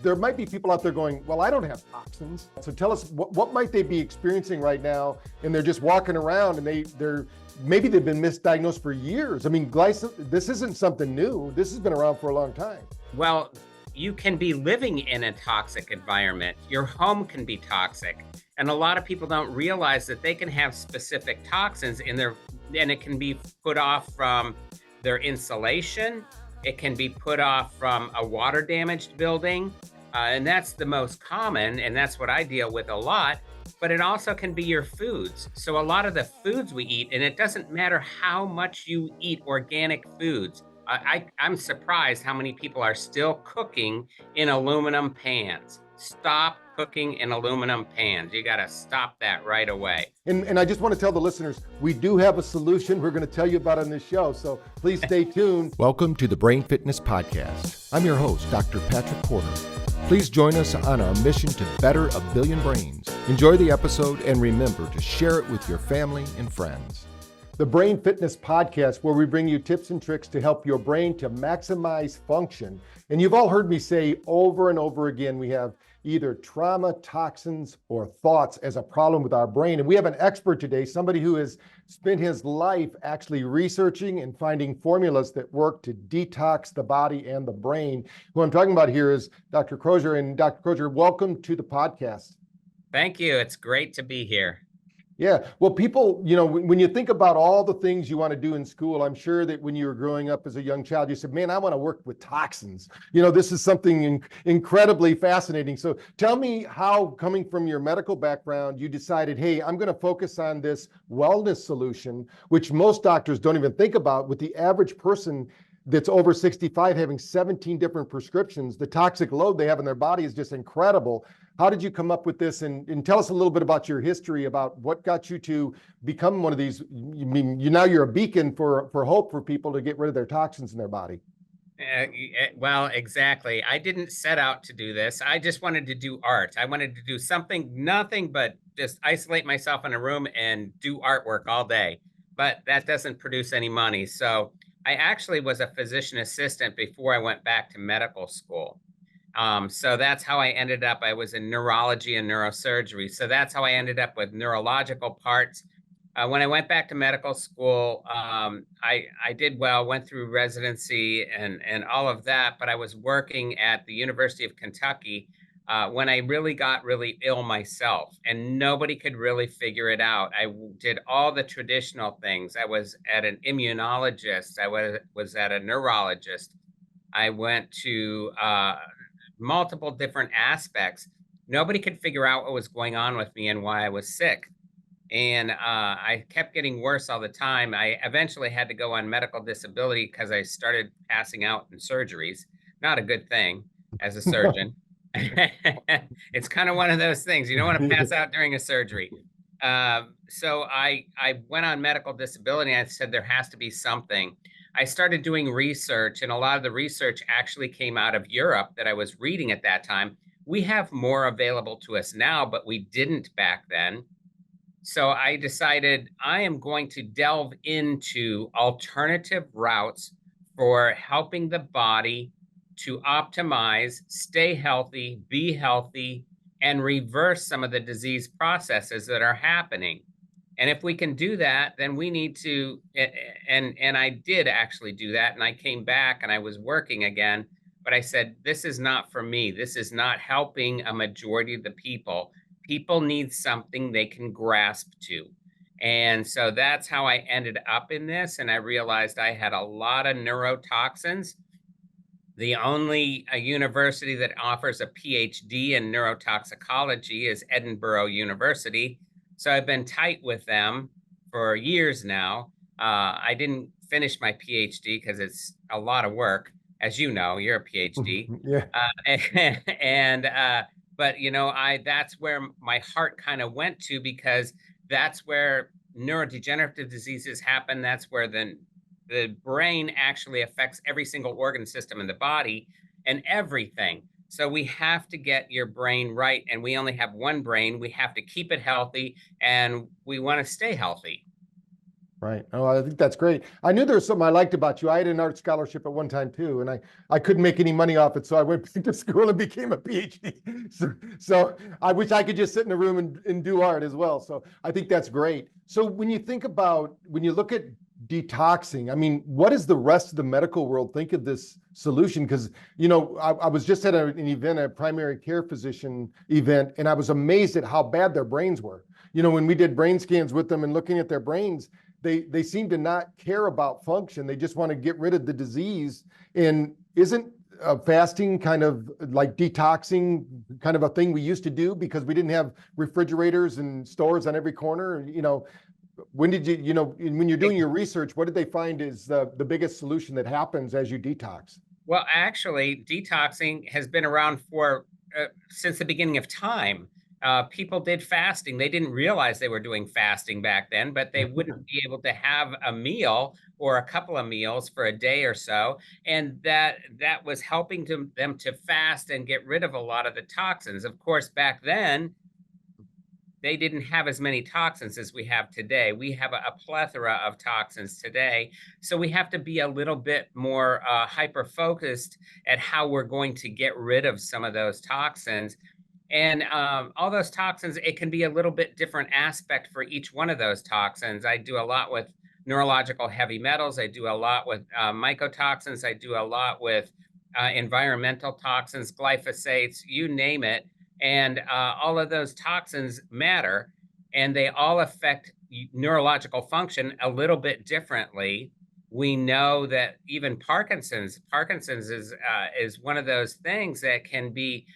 there might be people out there going, well, I don't have toxins. So tell us, what might they be experiencing right now? And they're just walking around and maybe they've been misdiagnosed for years. I mean, this isn't something new. This has been around for a long time. Well, you can be living in a toxic environment. Your home can be toxic. And a lot of people don't realize that they can have specific toxins in their, and it can be put off from their insulation. It can be put off from a water damaged building. And that's the most common. And that's what I deal with a lot. But it also can be your foods. So a lot of the foods we eat, and it doesn't matter how much you eat organic foods. I'm surprised how many people are still cooking in aluminum pans. Stop cooking in aluminum pans. You got to stop that right away. And I just want to tell the listeners, we do have a solution we're going to tell you about on this show. So please stay tuned. Welcome to the Brain Fitness Podcast. I'm your host, Dr. Patrick Porter. Please join us on our mission to better a billion brains. Enjoy the episode and remember to share it with your family and friends. The Brain Fitness Podcast, where we bring you tips and tricks to help your brain to maximize function. And you've all heard me say over and over again, we have either trauma, toxins, or thoughts as a problem with our brain. And we have an expert today, somebody who has spent his life actually researching and finding formulas that work to detox the body and the brain. Who I'm talking about here is Dr. Crozier. And Dr. Crozier, welcome to the podcast. Thank you. It's great to be here. Yeah. Well, people, when you think about all the things you want to do in school, I'm sure that when you were growing up as a young child, you said, man, I want to work with toxins. This is something incredibly fascinating. So tell me how, coming from your medical background, you decided, hey, I'm going to focus on this wellness solution, which most doctors don't even think about. With the average person that's over 65 having 17 different prescriptions, the toxic load they have in their body is just incredible. How did you come up with this? And tell us a little bit about your history, about what got you to become one of these. Now you're a beacon for hope for people to get rid of their toxins in their body. Well, exactly. I didn't set out to do this. I just wanted to do art. I wanted to do nothing but just isolate myself in a room and do artwork all day. But that doesn't produce any money. So I actually was a physician assistant before I went back to medical school. So that's how I ended up. I was in neurology and neurosurgery. So that's how I ended up with neurological parts. When I went back to medical school, I did well, went through residency and all of that, but I was working at the University of Kentucky when I really got really ill myself, and nobody could really figure it out. I did all the traditional things. I was at an immunologist. I was at a neurologist. I went to multiple different aspects. Nobody could figure out what was going on with me and why I was sick. And I kept getting worse all the time. I eventually had to go on medical disability because I started passing out in surgeries. Not a good thing as a surgeon. It's kind of one of those things. You don't want to pass out during a surgery. So I went on medical disability and I said, there has to be something. I started doing research, and a lot of the research actually came out of Europe that I was reading at that time. We have more available to us now, but we didn't back then. So I decided I am going to delve into alternative routes for helping the body to optimize, stay healthy, be healthy, and reverse some of the disease processes that are happening. And if we can do that, then we need to, and I did actually do that. And I came back and I was working again, but I said, this is not for me. This is not helping a majority of the people. People need something they can grasp to. And so that's how I ended up in this. And I realized I had a lot of neurotoxins. The only university that offers a PhD in neurotoxicology is Edinburgh University. So I've been tight with them for years now. I didn't finish my PhD because it's a lot of work. As you know, you're a PhD. Yeah. But that's where my heart kind of went to, because that's where neurodegenerative diseases happen. That's where the brain actually affects every single organ system in the body and everything. So we have to get your brain right, and we only have one brain. We have to keep it healthy, and we want to stay healthy. Right. Oh, I think that's great. I knew there was something I liked about you. I had an art scholarship at one time too, and I couldn't make any money off it, so I went back to school and became a PhD. So I wish I could just sit in a room and do art as well. So I think that's great. So when you think about, when you look at detoxing, I mean, what does the rest of the medical world think of this solution? Because, I was just at an event, a primary care physician event, and I was amazed at how bad their brains were. When we did brain scans with them and looking at their brains, they seem to not care about function. They just want to get rid of the disease. And isn't fasting kind of like detoxing kind of a thing we used to do because we didn't have refrigerators and stores on every corner? When did when you're doing your research, what did they find is the biggest solution that happens as you detox? Well, actually, detoxing has been around for since the beginning of time. People did fasting. They didn't realize they were doing fasting back then, but they wouldn't be able to have a meal or a couple of meals for a day or so, and that was helping them to fast and get rid of a lot of the toxins. Of course, back then they didn't have as many toxins as we have today. We have a plethora of toxins today. So we have to be a little bit more hyper focused at how we're going to get rid of some of those toxins. And all those toxins, it can be a little bit different aspect for each one of those toxins. I do a lot with neurological heavy metals. I do a lot with mycotoxins. I do a lot with environmental toxins, glyphosates, you name it. And all of those toxins matter, and they all affect neurological function a little bit differently. We know that even Parkinson's is one of those things that can be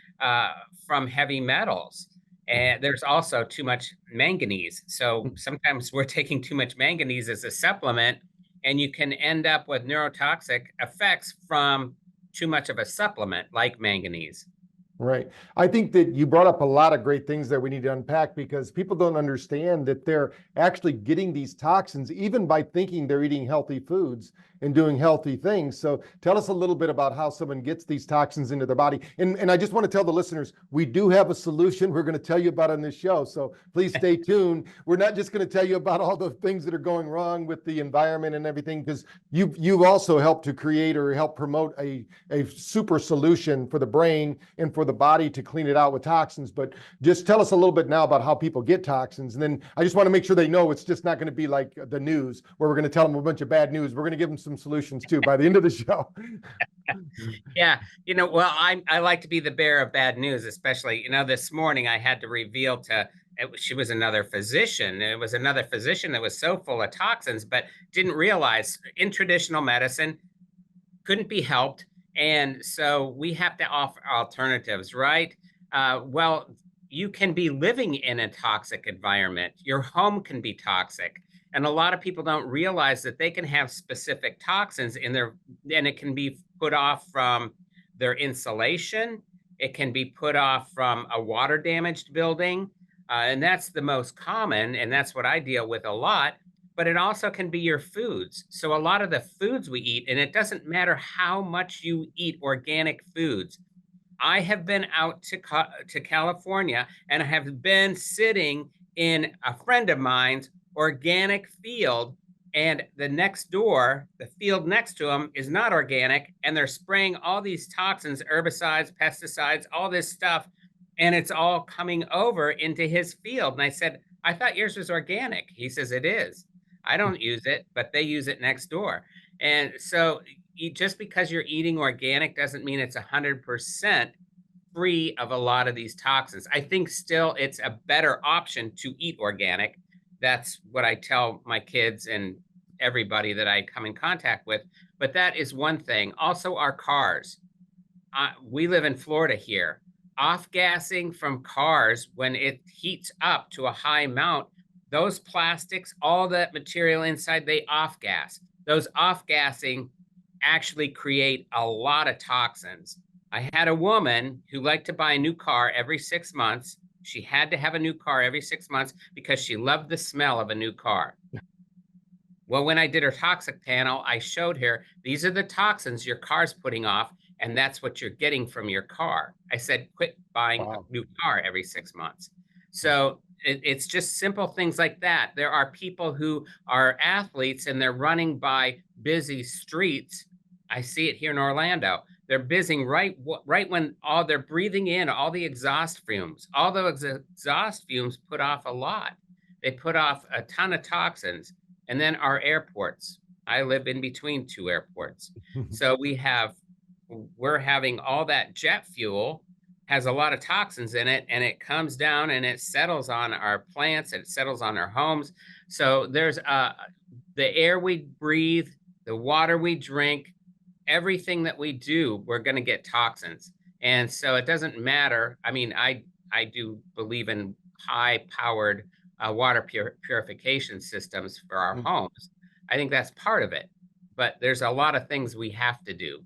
from heavy metals. And there's also too much manganese. So sometimes we're taking too much manganese as a supplement, and you can end up with neurotoxic effects from too much of a supplement like manganese. Right. I think that you brought up a lot of great things that we need to unpack because people don't understand that they're actually getting these toxins even by thinking they're eating healthy foods and doing healthy things. So tell us a little bit about how someone gets these toxins into their body. And I just want to tell the listeners, we do have a solution we're going to tell you about on this show. So please stay tuned. We're not just going to tell you about all the things that are going wrong with the environment and everything, because you've also helped to create or help promote a super solution for the brain and for the body to clean it out with toxins. But just tell us a little bit now about how people get toxins. And then I just want to make sure they know it's just not going to be like the news where we're going to tell them a bunch of bad news. We're going to give them some solutions too by the end of the show. Yeah. Well, I like to be the bearer of bad news, especially, this morning I had to reveal she was another physician. It was another physician that was so full of toxins, but didn't realize in traditional medicine couldn't be helped. And so we have to offer alternatives, right? Well, you can be living in a toxic environment. Your home can be toxic. And a lot of people don't realize that they can have specific toxins in their, and it can be put off from their insulation. It can be put off from a water damaged building. And that's the most common. And that's what I deal with a lot. But it also can be your foods. So a lot of the foods we eat, and it doesn't matter how much you eat organic foods. I have been out to California and I have been sitting in a friend of mine's organic field, and the field next to them is not organic, and they're spraying all these toxins, herbicides, pesticides, all this stuff, and it's all coming over into his field. And I said, I thought yours was organic. He says it is. I don't use it, but they use it next door. And so just because you're eating organic doesn't mean it's 100% free of a lot of these toxins. I think still it's a better option to eat organic. That's what I tell my kids and everybody that I come in contact with. But that is one thing. Also, our cars. We live in Florida here. Off-gassing from cars, when it heats up to a high amount, those plastics, all that material inside, they off-gas. Those off-gassing actually create a lot of toxins. I had a woman who liked to buy a new car every 6 months. She had to have a new car every 6 months because she loved the smell of a new car. Well, when I did her toxic panel, I showed her, these are the toxins your car's putting off, and that's what you're getting from your car. I said, quit buying a new car every 6 months. So it's just simple things like that. There are people who are athletes and they're running by busy streets. I see it here in Orlando. They're busy right when they're breathing in all the exhaust fumes. All those exhaust fumes put off a lot. They put off a ton of toxins. And then our airports. I live in between two airports. So we're having all that jet fuel has a lot of toxins in it, and it comes down and it settles on our plants, it settles on our homes. So there's the air we breathe, the water we drink, everything that we do, we're going to get toxins. And so it doesn't matter. I mean, I do believe in high powered water purification systems for our homes. I think that's part of it, but there's a lot of things we have to do.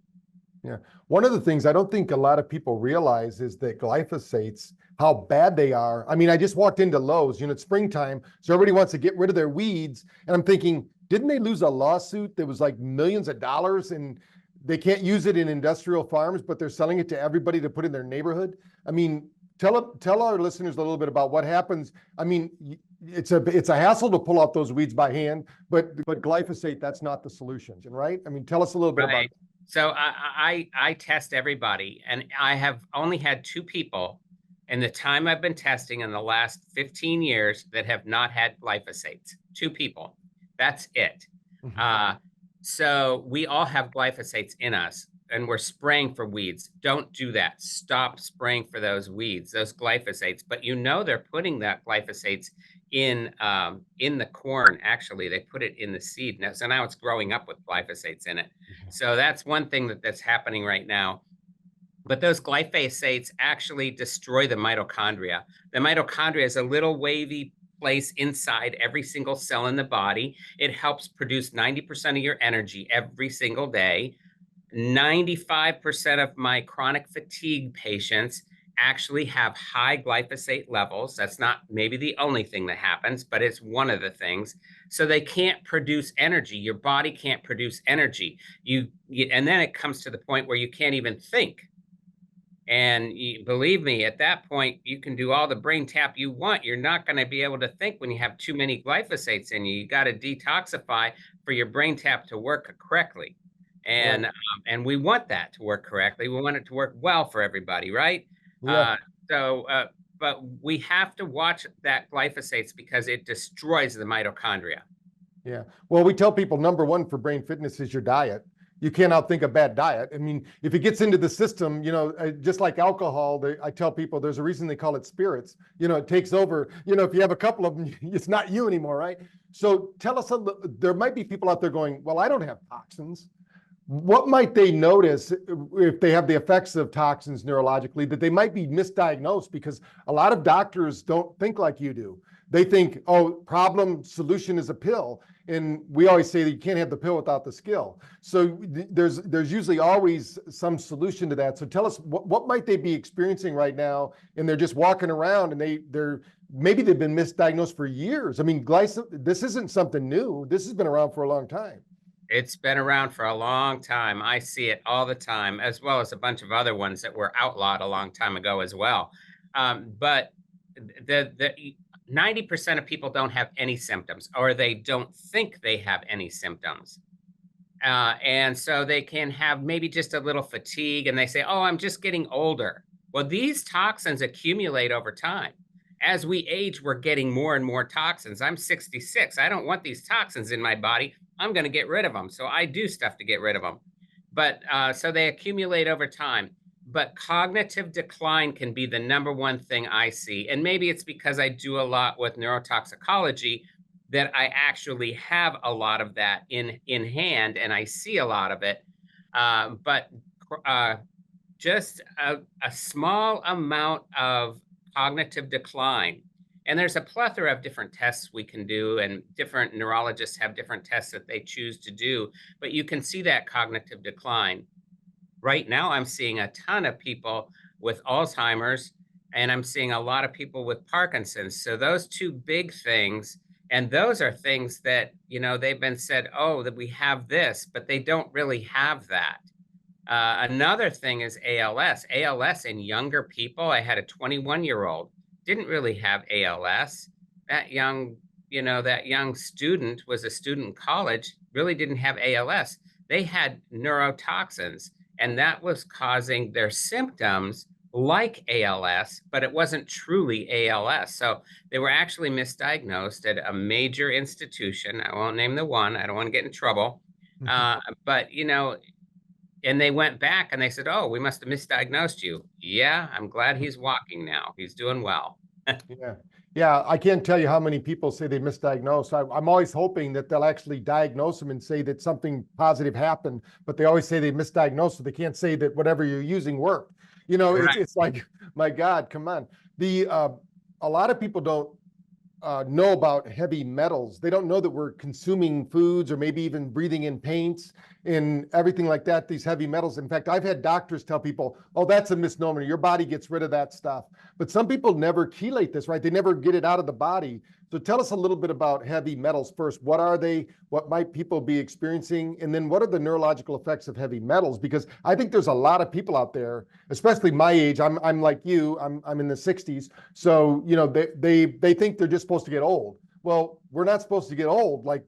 Yeah. One of the things I don't think a lot of people realize is that glyphosates, how bad they are. I mean, I just walked into Lowe's, it's springtime, so everybody wants to get rid of their weeds. And I'm thinking, didn't they lose a lawsuit that was like millions of dollars and they can't use it in industrial farms, but they're selling it to everybody to put in their neighborhood? I mean, tell our listeners a little bit about what happens. I mean, it's a hassle to pull out those weeds by hand, but glyphosate, that's not the solution, right? I mean, tell us a little bit about. So I test everybody, and I have only had 2 people in the time I've been testing in the last 15 years that have not had glyphosates. 2 people. That's it. So we all have glyphosates in us, and we're spraying for weeds. Don't do that. Stop spraying for those weeds, those glyphosates. But they're putting that glyphosates in the corn. Actually, they put it in the seed. So now it's growing up with glyphosates in it. So that's one thing that's happening right now. But those glyphosates actually destroy the mitochondria. The mitochondria is a little wavy place inside every single cell in the body. It helps produce 90% of your energy every single day. 95% of my chronic fatigue patients actually have high glyphosate levels. That's not maybe the only thing that happens, but it's one of the things. So they can't produce energy. Your body can't produce energy. And then it comes to the point where you can't even think. And believe me, at that point, you can do all the brain tap you want. You're not going to be able to think when you have too many glyphosates in you. You got to detoxify for your brain tap to work correctly. And and we want that to work correctly. We want it to work well for everybody, right? Yeah. But we have to watch that glyphosates because it destroys the mitochondria. Yeah. Well, we tell people number 1 for brain fitness is your diet. You can't outthink a bad diet. I mean, if it gets into the system, just like alcohol, I tell people there's a reason they call it spirits. It takes over. If you have a couple of them, it's not you anymore, right? So tell us, there might be people out there going, well, I don't have toxins. What might they notice if they have the effects of toxins neurologically that they might be misdiagnosed? Because a lot of doctors don't think like you do. They think, problem solution is a pill. And we always say that you can't have the pill without the skill. So there's usually always some solution to that. So tell us, what might they be experiencing right now? And they're just walking around and maybe they've been misdiagnosed for years. I mean, this isn't something new. This has been around for a long time. It's been around for a long time. I see it all the time, as well as a bunch of other ones that were outlawed a long time ago as well. But the 90% of people don't have any symptoms, or they don't think they have any symptoms. And so they can have maybe just a little fatigue and they say, I'm just getting older. Well, these toxins accumulate over time. As we age, we're getting more and more toxins. I'm 66. I don't want these toxins in my body. I'm going to get rid of them. So I do stuff to get rid of them. But so they accumulate over time. But cognitive decline can be the number 1 thing I see. And maybe it's because I do a lot with neurotoxicology that I actually have a lot of that in hand, and I see a lot of it. But just a small amount of cognitive decline. And there's a plethora of different tests we can do, and different neurologists have different tests that they choose to do. But you can see that cognitive decline. Right now, I'm seeing a ton of people with Alzheimer's, and I'm seeing a lot of people with Parkinson's. So those 2 big things, and those are things that, they've been said, that we have this, but they don't really have that. Another thing is ALS. ALS in younger people. I had a 21-year-old didn't really have ALS. That young, that young student was a student in college, really didn't have ALS. They had neurotoxins, and that was causing their symptoms like ALS, but it wasn't truly ALS. So they were actually misdiagnosed at a major institution. I won't name the one, I don't want to get in trouble. But, and they went back and they said, "Oh, we must have misdiagnosed you." Yeah, I'm glad he's walking now. He's doing well. Yeah. Yeah. I can't tell you how many people say they misdiagnosed. I'm always hoping that they'll actually diagnose them and say that something positive happened, but they always say they misdiagnosed, so they can't say that whatever you're using worked. Right. It's like, my God, come on. A lot of people don't know about heavy metals. They don't know that we're consuming foods or maybe even breathing in paints and everything like that, these heavy metals. In fact, I've had doctors tell people, oh, that's a misnomer. Your body gets rid of that stuff. But some people never chelate this, right? They never get it out of the body. So tell us a little bit about heavy metals first. What are they? What might people be experiencing? And then what are the neurological effects of heavy metals? Because I think there's a lot of people out there, especially my age. I'm like you, I'm in the 60s. So, they think they're just supposed to get old. Well, we're not supposed to get old. Like,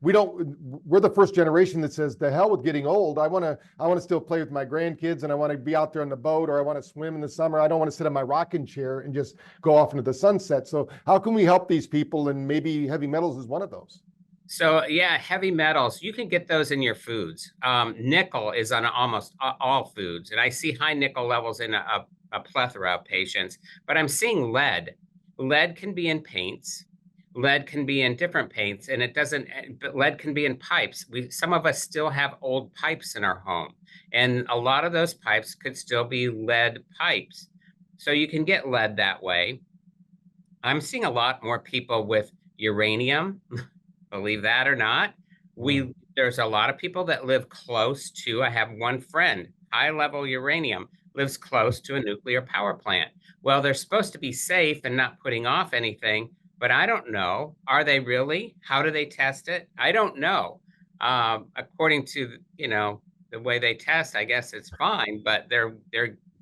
we're the first generation that says, the hell with getting old. I want to still play with my grandkids, and I want to be out there on the boat, or I want to swim in the summer. I don't want to sit in my rocking chair and just go off into the sunset. So how can we help these people? And maybe heavy metals is one of those. So yeah, heavy metals, you can get those in your foods. Nickel is on almost all foods, and I see high nickel levels in a plethora of patients, but I'm seeing lead. Lead can be in paints. Lead can be in different paints, and it doesn't, but lead can be in pipes. Some of us still have old pipes in our home, and a lot of those pipes could still be lead pipes. So you can get lead that way. I'm seeing a lot more people with uranium, believe that or not. There's a lot of people that live close to, I have one friend, high level uranium, lives close to a nuclear power plant. Well, they're supposed to be safe and not putting off anything, but I don't know. Are they really? How do they test it? I don't know. According to, the way they test, I guess it's fine, but their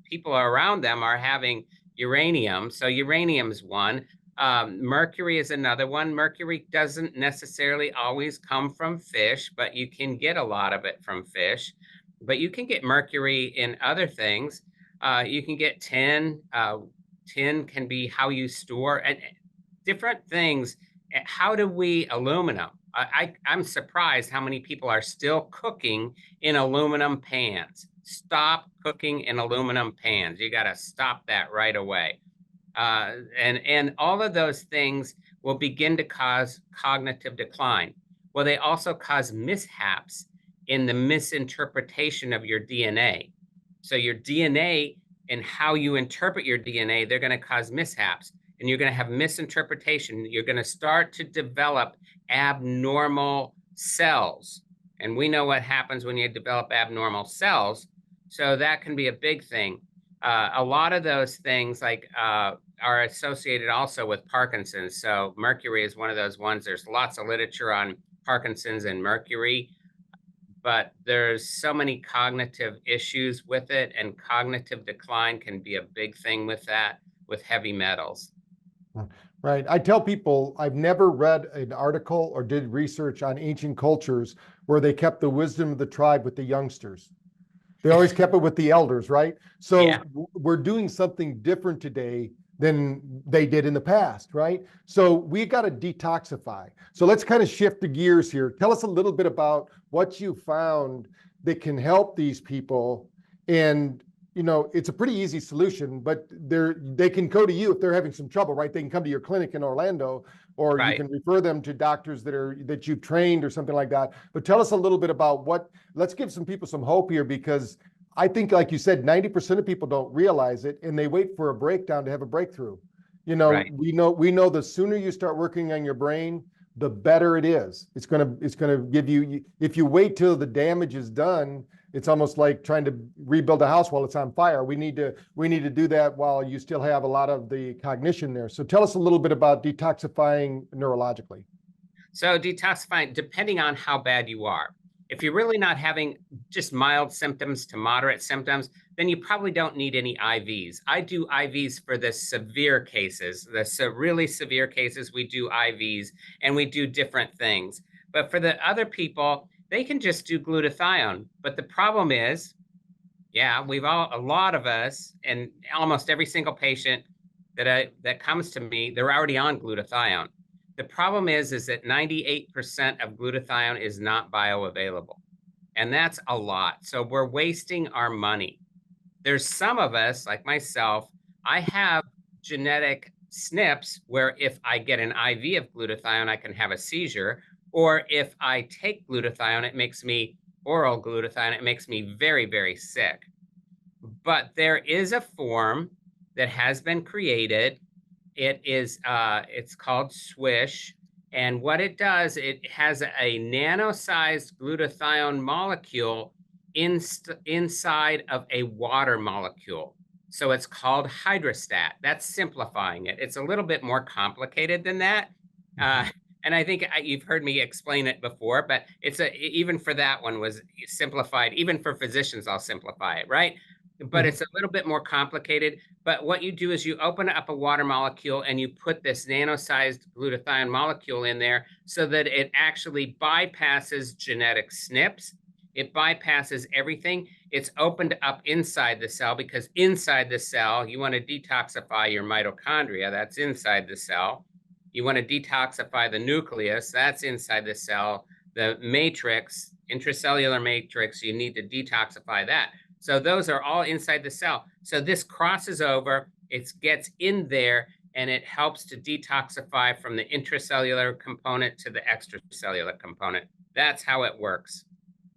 people around them are having uranium. So uranium's one. Mercury is another one. Mercury doesn't necessarily always come from fish, but you can get a lot of it from fish. But you can get mercury in other things. You can get tin. Tin can be how you store and different things. How do we aluminum? I'm surprised how many people are still cooking in aluminum pans. Stop cooking in aluminum pans. You got to stop that right away. And all of those things will begin to cause cognitive decline. Well, they also cause mishaps in the misinterpretation of your DNA. So your DNA and how you interpret your DNA, they're going to cause mishaps, and you're going to have misinterpretation. You're going to start to develop abnormal cells. And we know what happens when you develop abnormal cells. So that can be a big thing. A lot of those things are associated also with Parkinson's. So mercury is one of those ones. There's lots of literature on Parkinson's and mercury, but there's so many cognitive issues with it, and cognitive decline can be a big thing with that, with heavy metals. Right. I tell people I've never read an article or did research on ancient cultures where they kept the wisdom of the tribe with the youngsters. They always kept it with the elders, right? So yeah. We're doing something different today than they did in the past, right? So we got to detoxify. So let's kind of shift the gears here. Tell us a little bit about what you found that can help these people. And, it's a pretty easy solution, but they can go to you if they're having some trouble, right? They can come to your clinic in Orlando, or right. You can refer them to doctors that you've trained or something like that. But tell us a little bit about let's give some people some hope here, because I think, like you said, 90% of people don't realize it, and they wait for a breakdown to have a breakthrough. Right. we know the sooner you start working on your brain, the better it is. It's gonna give you, if you wait till the damage is done, it's almost like trying to rebuild a house while it's on fire. We need to do that while you still have a lot of the cognition there. So tell us a little bit about detoxifying neurologically. So detoxifying, depending on how bad you are. If you're really not having just mild symptoms to moderate symptoms, then you probably don't need any IVs. I do IVs for the severe cases, really severe cases, we do IVs and we do different things. But for the other people, they can just do glutathione. But the problem is, yeah, a lot of us, and almost every single patient that comes to me, they're already on glutathione. The problem is that 98% of glutathione is not bioavailable. And that's a lot. So we're wasting our money. There's some of us, like myself, I have genetic SNPs where if I get an IV of glutathione, I can have a seizure. Or if I take glutathione, oral glutathione, it makes me very, very sick. But there is a form that has been created. It's called Swish. And what it does, it has a nano-sized glutathione molecule inside of a water molecule. So it's called hydrostat. That's simplifying it. It's a little bit more complicated than that. And I think you've heard me explain it before, but even for that one was simplified. Even for physicians, I'll simplify it, right? But it's a little bit more complicated. But what you do is you open up a water molecule and you put this nano-sized glutathione molecule in there so that it actually bypasses genetic SNPs. It bypasses everything. It's opened up inside the cell, because inside the cell, you want to detoxify your mitochondria. That's inside the cell. You want to detoxify the nucleus. That's inside the cell. The matrix, intracellular matrix, you need to detoxify that. So those are all inside the cell. So this crosses over, it gets in there, and it helps to detoxify from the intracellular component to the extracellular component. That's how it works.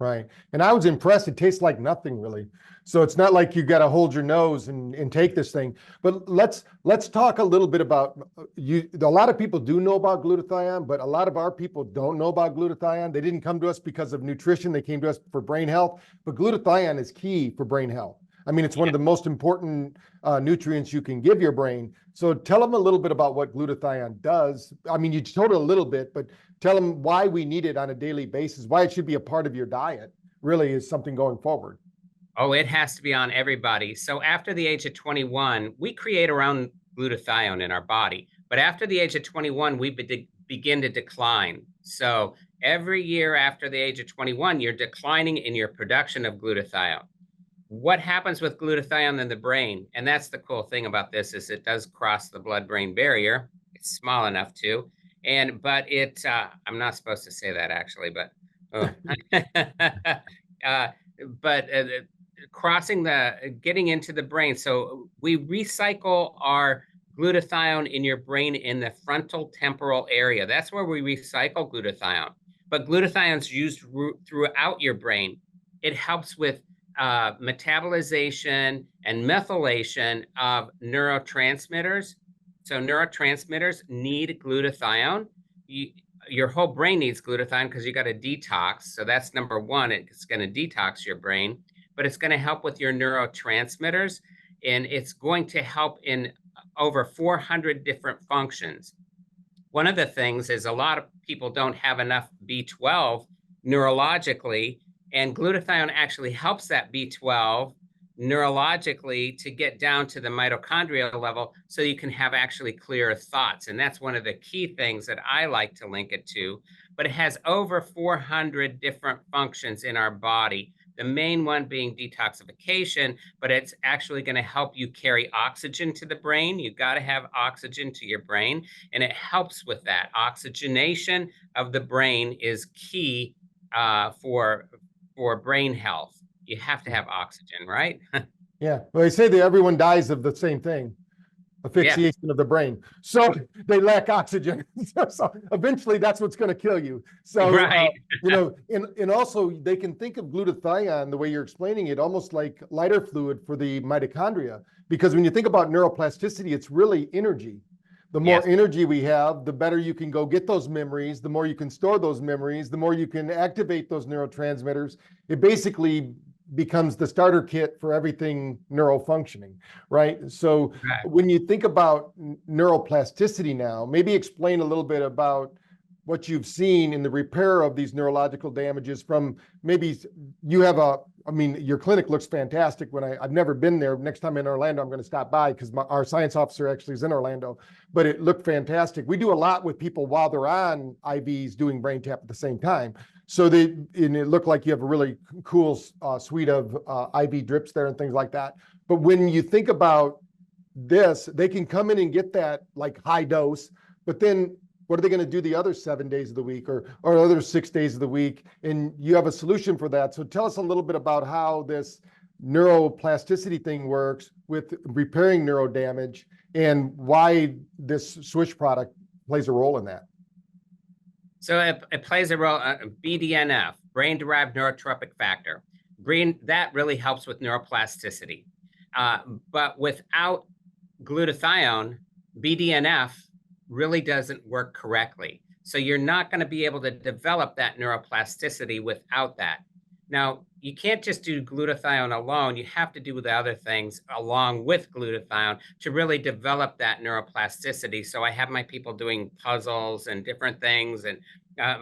Right. And I was impressed. It tastes like nothing really. So it's not like you got to hold your nose and take this thing. But let's talk a little bit about you. A lot of people do know about glutathione, but a lot of our people don't know about glutathione. They didn't come to us because of nutrition. They came to us for brain health. But glutathione is key for brain health. I mean, it's one of the most important nutrients you can give your brain. So tell them a little bit about what glutathione does. I mean, you told it a little bit, but tell them why we need it on a daily basis, why it should be a part of your diet, really is something going forward. Oh, it has to be on everybody. So after the age of 21, we create our own glutathione in our body. But after the age of 21, we begin to decline. So every year after the age of 21, you're declining in your production of glutathione. What happens with glutathione in the brain? And that's the cool thing about this, is it does cross the blood-brain barrier. It's small enough to. But I'm not supposed to say that actually, but getting into the brain. So we recycle our glutathione in your brain in the frontal temporal area. That's where we recycle glutathione. But glutathione is used throughout your brain. It helps with metabolization and methylation of neurotransmitters. So neurotransmitters need glutathione. Your whole brain needs glutathione because you got a detox. So that's number one. It's going to detox your brain, but it's going to help with your neurotransmitters, and it's going to help in over 400 different functions. One of the things is a lot of people don't have enough B12 neurologically, and glutathione actually helps that B12 neurologically to get down to the mitochondrial level so you can have actually clearer thoughts. And that's one of the key things that I like to link it to. But it has over 400 different functions in our body. The main one being detoxification, but it's actually going to help you carry oxygen to the brain. You've got to have oxygen to your brain, and it helps with that. Oxygenation of the brain is key for brain health. You have to have oxygen, right? Yeah. Well, they say that everyone dies of the same thing, asphyxiation of the brain. So they lack oxygen. So eventually that's what's going to kill you. So, right. And also they can think of glutathione, the way you're explaining it, almost like lighter fluid for the mitochondria. Because when you think about neuroplasticity, it's really energy. The more energy we have, the better you can go get those memories, the more you can store those memories, the more you can activate those neurotransmitters. It basically becomes the starter kit for everything neurofunctioning, right? So when you think about neuroplasticity now, maybe explain a little bit about what you've seen in the repair of these neurological damages from maybe you have your clinic looks fantastic. I've never been there. Next time in Orlando, I'm going to stop by because our science officer actually is in Orlando, but it looked fantastic. We do a lot with people while they're on IVs doing brain tap at the same time. So and it looked like you have a really cool suite of IV drips there and things like that. But when you think about this, they can come in and get that like high dose, but then what are they going to do the other 7 days of the week or other 6 days of the week? And you have a solution for that. So tell us a little bit about how this neuroplasticity thing works with repairing neuro damage and why this Swish product plays a role in that. So it plays a role, BDNF, brain-derived neurotrophic factor. That really helps with neuroplasticity. But without glutathione, BDNF really doesn't work correctly. So you're not going to be able to develop that neuroplasticity without that. Now, you can't just do glutathione alone. You have to do the other things along with glutathione to really develop that neuroplasticity. So I have my people doing puzzles and different things and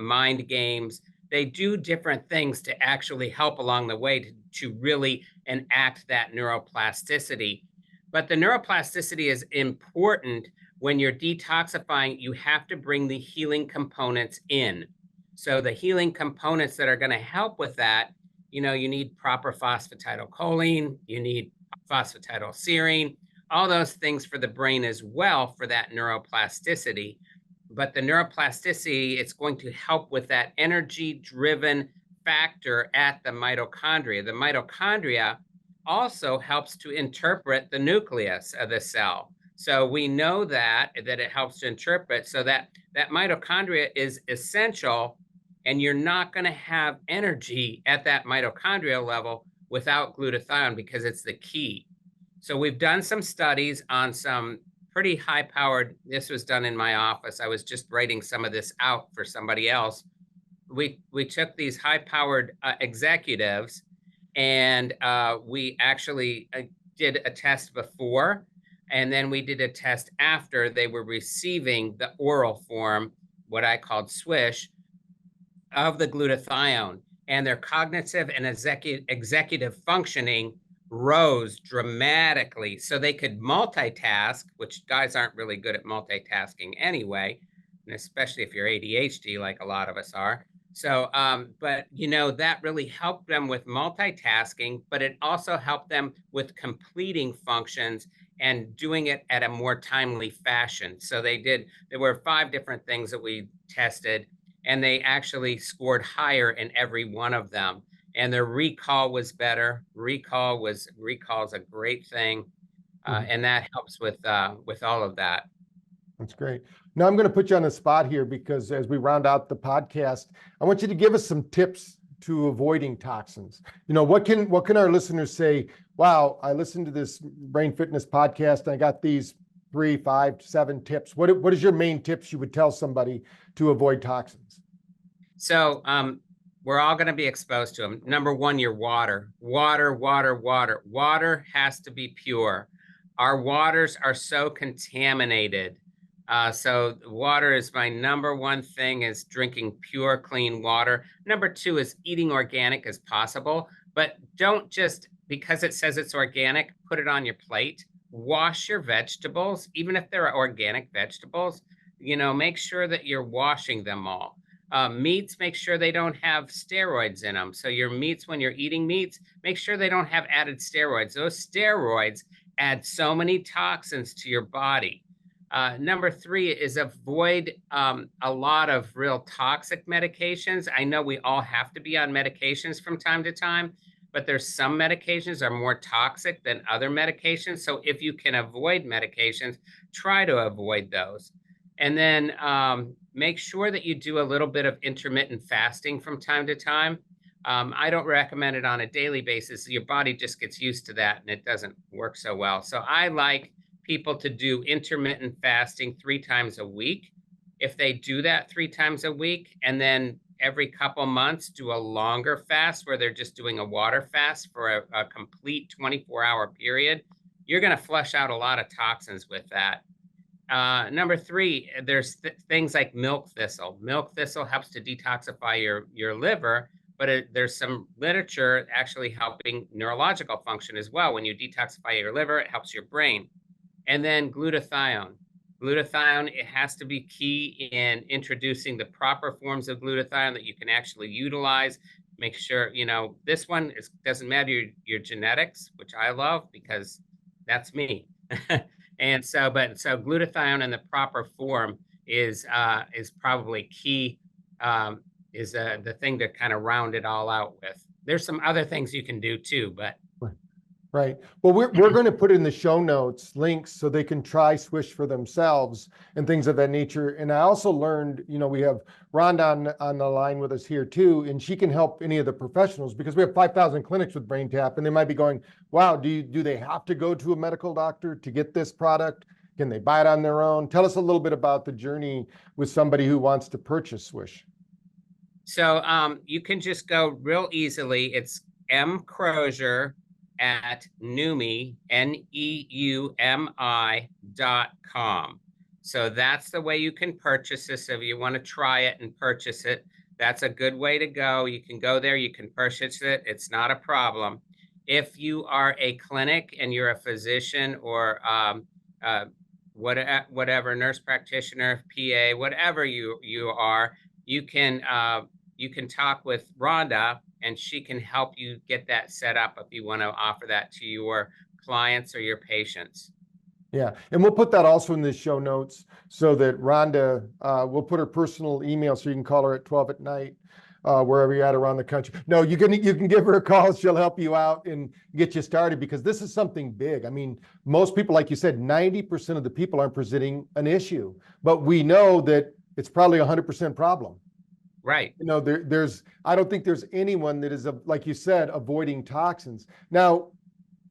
mind games. They do different things to actually help along the way to really enact that neuroplasticity. But the neuroplasticity is important. When you're detoxifying, you have to bring the healing components in. So the healing components that are going to help with that, you need proper phosphatidylcholine, you need phosphatidylserine, all those things for the brain as well for that neuroplasticity. But the neuroplasticity, it's going to help with that energy-driven factor at the mitochondria. The mitochondria also helps to interpret the nucleus of the cell. So we know that it helps to interpret, so that mitochondria is essential, and you're not going to have energy at that mitochondrial level without glutathione because it's the key. So we've done some studies on some pretty high-powered, this was done in my office. I was just writing some of this out for somebody else. We took these high-powered executives, and we actually did a test before, and then we did a test after they were receiving the oral form, what I called Swish, of the glutathione. And their cognitive and executive functioning rose dramatically. So they could multitask, which guys aren't really good at multitasking anyway, and especially if you're ADHD like a lot of us are. So, but that really helped them with multitasking, but it also helped them with completing functions and doing it at a more timely fashion. So there were 5 different things that we tested, and they actually scored higher in every one of them. And their recall was better. Recall is a great thing. And that helps with all of that. That's great. Now I'm going to put you on the spot here because as we round out the podcast, I want you to give us some tips to avoiding toxins. What can our listeners say? Wow, I listened to this Brain Fitness podcast and I got these 3, 5, 7 tips. What is your main tips you would tell somebody to avoid toxins? So we're all going to be exposed to them. Number 1, your water. Water has to be pure. Our waters are so contaminated. So water is my number 1 thing, is drinking pure, clean water. Number 2 is eating organic as possible, but don't just, because it says it's organic, put it on your plate. Wash your vegetables, even if they're organic vegetables, make sure that you're washing them all. Meats, make sure they don't have steroids in them. So your meats, when you're eating meats, make sure they don't have added steroids. Those steroids add so many toxins to your body. Number 3 is avoid a lot of real toxic medications. I know we all have to be on medications from time to time, but there's some medications are more toxic than other medications. So if you can avoid medications, try to avoid those. And then make sure that you do a little bit of intermittent fasting from time to time. I don't recommend it on a daily basis. Your body just gets used to that and it doesn't work so well. So I like people to do intermittent fasting 3 times a week. If they do that 3 times a week, and then every couple months do a longer fast where they're just doing a water fast for a complete 24-hour period, you're going to flush out a lot of toxins with that. Number three, there's things like milk thistle. Milk thistle helps to detoxify your liver, but there's some literature actually helping neurological function as well. When you detoxify your liver, it helps your brain. And then glutathione. Glutathione, it has to be key in introducing the proper forms of glutathione that you can actually utilize. Make sure, this one doesn't matter your genetics, which I love because that's me. And so glutathione in the proper form is probably key, is the thing to kind of round it all out with. There's some other things you can do too, but Right. Well, we're going to put in the show notes links so they can try Swish for themselves and things of that nature. And I also learned, we have Rhonda on the line with us here too, and she can help any of the professionals because we have 5,000 clinics with BrainTap, and they might be going, wow, do they have to go to a medical doctor to get this product? Can they buy it on their own? Tell us a little bit about the journey with somebody who wants to purchase Swish. So you can just go real easily. It's Crozier at Neumi, NEUMI.com. So that's the way you can purchase this. If you want to try it and purchase it, that's a good way to go. You can go there, you can purchase it. It's not a problem. If you are a clinic and you're a physician or whatever, nurse practitioner, PA, whatever you are, you can talk with Rhonda, and she can help you get that set up if you want to offer that to your clients or your patients. Yeah, and we'll put that also in the show notes so that Rhonda, we'll put her personal email so you can call her at 12 at night, wherever you're at around the country. No, you can give her a call. She'll help you out and get you started because this is something big. I mean, most people, like you said, 90% of the people aren't presenting an issue, but we know that it's probably a 100% problem. Right. I don't think there's anyone that is, like you said, avoiding toxins. Now,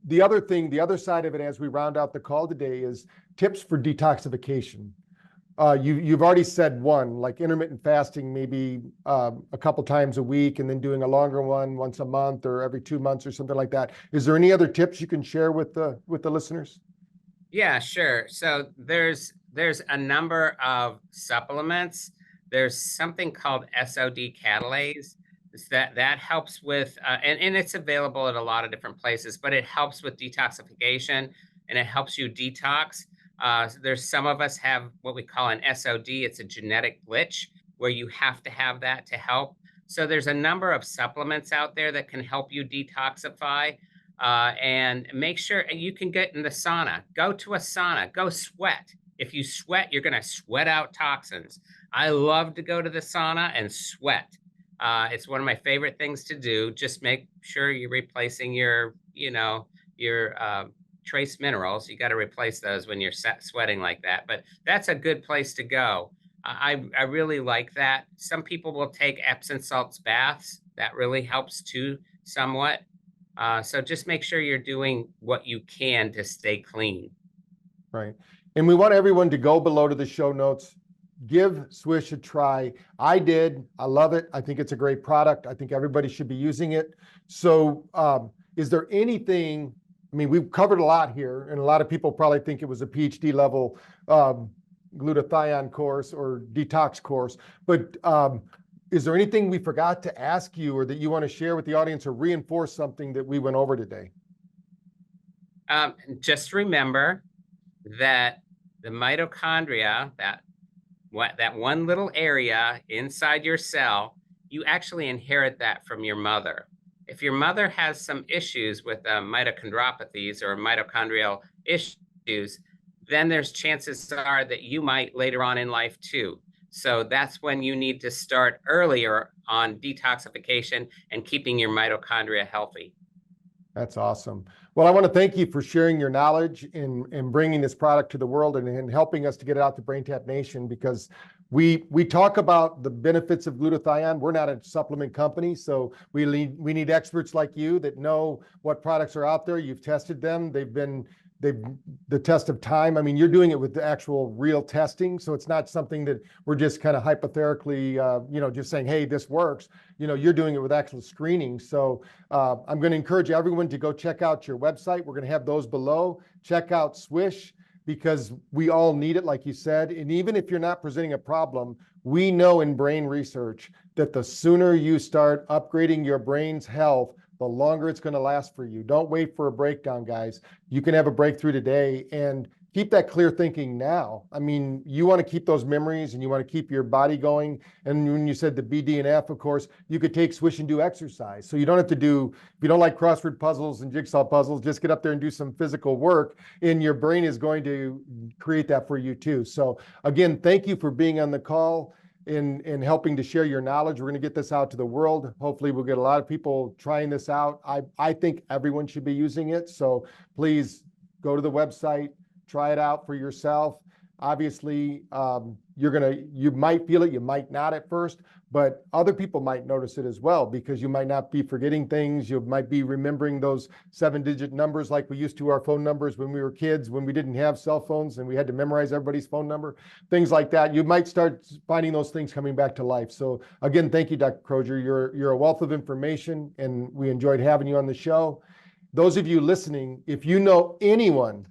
the other side of it as we round out the call today is tips for detoxification. You've already said one, like intermittent fasting, maybe a couple times a week, and then doing a longer one once a month or every 2 months or something like that. Is there any other tips you can share with the listeners? Yeah, sure. So there's a number of supplements. There's something called SOD catalase that helps with, and it's available at a lot of different places, but it helps with detoxification and it helps you detox. There's some of us have what we call an SOD. It's a genetic glitch where you have to have that to help. So there's a number of supplements out there that can help you detoxify, and make sure you can get in the sauna. Go to a sauna, go sweat. If you sweat, you're going to sweat out toxins. I love to go to the sauna and sweat. It's one of my favorite things to do. Just make sure you're replacing your trace minerals. You got to replace those when you're sweating like that. But that's a good place to go. I really like that. Some people will take Epsom salts baths. That really helps too, somewhat. So just make sure you're doing what you can to stay clean. Right. And we want everyone to go below to the show notes. Give Swish a try. I did. I love it. I think it's a great product. I think everybody should be using it. So is there anything, I mean, we've covered a lot here, and a lot of people probably think it was a PhD level glutathione course or detox course, but is there anything we forgot to ask you or that you want to share with the audience or reinforce something that we went over today? Just remember that the mitochondria, that one little area inside your cell, you actually inherit that from your mother. If your mother has some issues with mitochondriopathies or mitochondrial issues, then there's chances are that you might later on in life too. So that's when you need to start earlier on detoxification and keeping your mitochondria healthy. That's awesome. Well, I want to thank you for sharing your knowledge in bringing this product to the world and helping us to get it out to BrainTap Nation, because we talk about the benefits of glutathione. We're not a supplement company, so we need experts like you that know what products are out there. You've tested them. They've the test of time. I mean, you're doing it with the actual real testing. So it's not something that we're just kind of hypothetically, just saying, hey, this works. You're doing it with actual screening. So I'm going to encourage everyone to go check out your website. We're going to have those below. Check out Swish. because we all need it, like you said. And even if you're not presenting a problem, we know in brain research that the sooner you start upgrading your brain's health, the longer it's going to last for you. Don't wait for a breakdown, guys. You can have a breakthrough today, and keep that clear thinking now. I mean, you want to keep those memories and you want to keep your body going. And when you said the BDNF, of course, you could take swish and do exercise. So you don't have to do, if you don't like crossword puzzles and jigsaw puzzles, just get up there and do some physical work, and your brain is going to create that for you too. So again, thank you for being on the call and helping to share your knowledge. We're going to get this out to the world. Hopefully we'll get a lot of people trying this out. I think everyone should be using it. So please go to the website, try it out for yourself. Obviously, you might feel it, you might not at first, but other people might notice it as well, because you might not be forgetting things. You might be remembering those 7-digit numbers like we used to our phone numbers when we were kids, when we didn't have cell phones and we had to memorize everybody's phone number, things like that. You might start finding those things coming back to life. So again, thank you, Dr. Crozier. You're a wealth of information, and we enjoyed having you on the show. Those of you listening, if you know anyone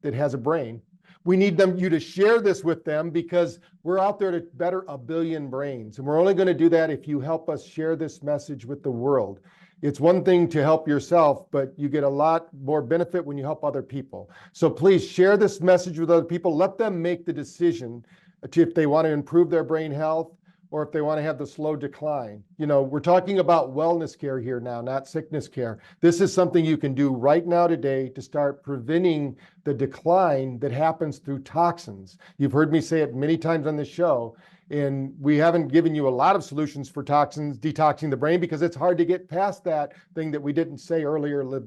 that has a brain, we need you to share this with them, because we're out there to better 1 billion brains. And we're only going to do that if you help us share this message with the world. It's one thing to help yourself, but you get a lot more benefit when you help other people. So please share this message with other people. Let them make the decision if they want to improve their brain health or if they want to have the slow decline. You know, we're talking about wellness care here now, not sickness care. This is something you can do right now today to start preventing the decline that happens through toxins. You've heard me say it many times on this show, and we haven't given you a lot of solutions for toxins, detoxing the brain, because it's hard to get past that thing that we didn't say earlier, the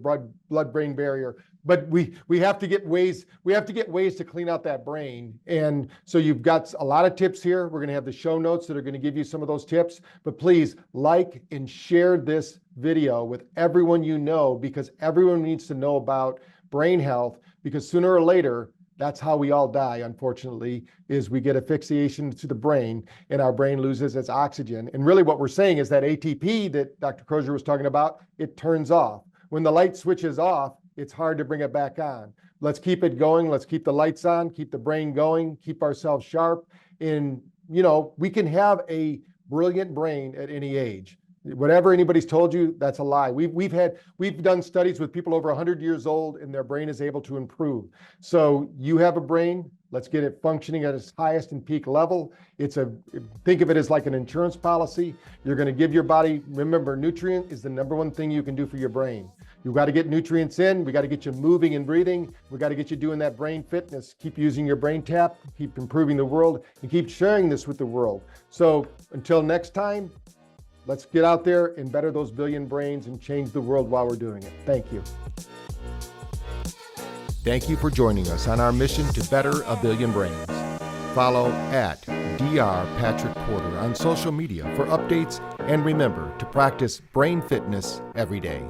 blood-brain barrier. But we have to get ways to clean out that brain. And so you've got a lot of tips here. We're going to have the show notes that are going to give you some of those tips. But please like and share this video with everyone you know, because everyone needs to know about brain health, because sooner or later, that's how we all die, unfortunately, is we get asphyxiation to the brain and our brain loses its oxygen. And really what we're saying is that ATP that Dr. Crozier was talking about, it turns off. When the light switches off, it's hard to bring it back on. Let's keep it going. Let's keep the lights on, keep the brain going, keep ourselves sharp. And, you know, we can have a brilliant brain at any age. Whatever anybody's told you, that's a lie. We've done studies with people over 100 years old, and their brain is able to improve. So you have a brain, let's get it functioning at its highest and peak level. Think of it as like an insurance policy. You're going to give your body, remember, nutrient is the #1 thing you can do for your brain. You've got to get nutrients in. We got to get you moving and breathing. We got to get you doing that brain fitness. Keep using your brain tap, keep improving the world, and keep sharing this with the world. So until next time, let's get out there and better those billion brains and change the world while we're doing it. Thank you. Thank you for joining us on our mission to better 1 billion brains. Follow at Dr. Patrick Porter on social media for updates, and remember to practice brain fitness every day.